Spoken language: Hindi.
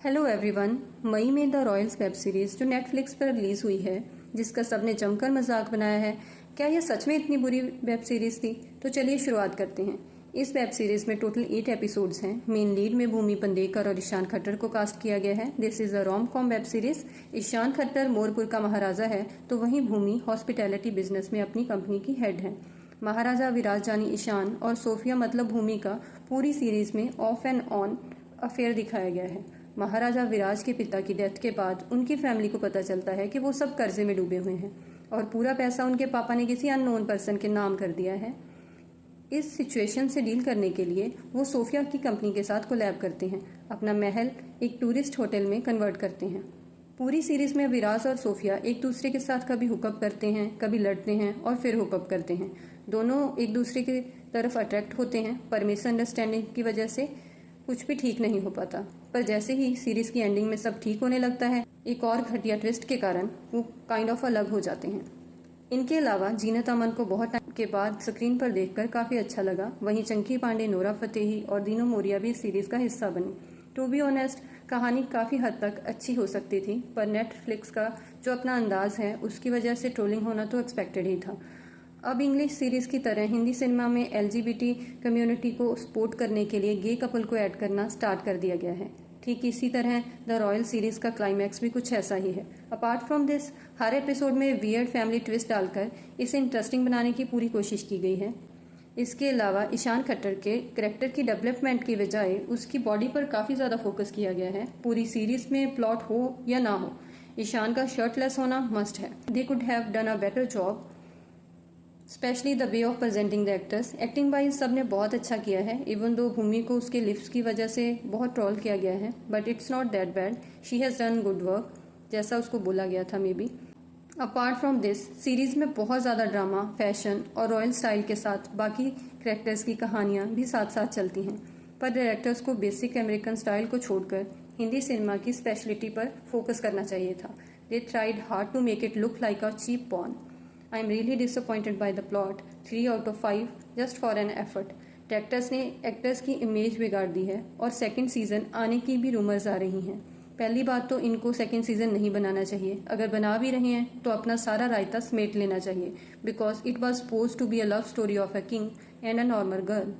Hello everyone. मई में द रॉयल्स वेब सीरीज जो नेटफ्लिक्स पर रिलीज हुई है, जिसका सबने जमकर मजाक बनाया है, क्या यह सच में इतनी बुरी वेब सीरीज थी? तो चलिए शुरुआत करते हैं। इस वेब सीरीज में टोटल 8 एपिसोड्स हैं। मेन लीड में भूमि पेडनेकर और ईशान खट्टर को कास्ट किया गया है। This is a rom com web series. Ishaan Khattar Morpur का महाराजा है, तो वहीं भूमि हॉस्पिटैलिटी बिजनेस में अपनी कंपनी की हेड है। महाराजा विराज जानी ईशान और सोफिया मतलब भूमि का पूरी सीरीज में ऑफ एंड ऑन अफेयर दिखाया गया है। महाराजा विराज के पिता की डेथ के बाद उनकी फैमिली को पता चलता है कि वो सब कर्जे में डूबे हुए हैं और पूरा पैसा उनके पापा ने किसी अननोन पर्सन के नाम कर दिया है। इस सिचुएशन से डील करने के लिए वो सोफिया की कंपनी के साथ कोलैब करते हैं, अपना महल एक टूरिस्ट होटल में कन्वर्ट करते हैं। पूरी सीरीज में विराज और सोफिया एक दूसरे के साथ कभी हुकअप करते हैं, कभी लड़ते हैं और फिर हुकअप करते हैं। दोनों एक दूसरे की तरफ अट्रैक्ट होते हैं, पर मिसअंडरस्टैंडिंग की वजह से कुछ भी ठीक नहीं हो पाता। पर जैसे ही सीरीज की एंडिंग में सब ठीक होने लगता है, एक और घटिया ट्विस्ट के कारण वो काइंड ऑफ अलग हो जाते हैं। इनके अलावा जीनत अमन को बहुत टाइम के बाद स्क्रीन पर देखकर काफी अच्छा लगा। वहीं चंकी पांडे, नोरा फतेही और दीनू मोरिया भी इस सीरीज का हिस्सा बनी। टू बी ऑनेस्ट, कहानी काफी हद तक अच्छी हो सकती थी, पर नेटफ्लिक्स का जो अपना अंदाज है उसकी वजह से ट्रोलिंग होना तो एक्सपेक्टेड ही था। अब इंग्लिश सीरीज की तरह हिंदी सिनेमा में एलजीबीटी कम्युनिटी को सपोर्ट करने के लिए गे कपल को ऐड करना स्टार्ट कर दिया गया है। ठीक इसी तरह द रॉयल सीरीज का क्लाइमैक्स भी कुछ ऐसा ही है। Apart from this, her episode में वियर्ड फैमिली ट्विस्ट डालकर इसे इंटरेस्टिंग बनाने की पूरी कोशिश की गई है। इसके अलावा ईशान खट्टर के कैरेक्टर की डेवलपमेंट की बजाय उसकी बॉडी पर काफी ज्यादा फोकस किया गया है। पूरी सीरीज में प्लॉट हो या ना हो, ईशान का शर्टलेस होना मस्ट है। They could have done a better job, specially the way of presenting the actors. Acting wise सबने बहुत अच्छा किया है। इवन दो भूमि को उसके लिप्स की वजह से बहुत ट्रोल किया गया है, but it's not that bad. She has done good work, जैसा उसको बोला गया था may be. Apart from this, series में बहुत ज्यादा ड्रामा, फैशन और रॉयल स्टाइल के साथ बाकी कैरेक्टर्स की कहानियां भी साथ साथ चलती हैं। पर डायरेक्टर्स को बेसिक अमेरिकन स्टाइल को छोड़कर हिंदी सिनेमा की स्पेशलिटी पर फोकस करना चाहिए था। They tried hard to make it look like a cheap porn. I am really disappointed by the plot. 3 out of 5 just for an effort. Directors ने एक्टर्स की इमेज बिगाड़ दी है और सेकंड सीजन आने की भी रूमर्स आ रही हैं। पहली बात तो इनको सेकंड सीजन नहीं बनाना चाहिए। अगर बना भी रहे हैं तो अपना सारा रायता समेट लेना चाहिए, because it was suppose to be a love story of a king and a normal girl.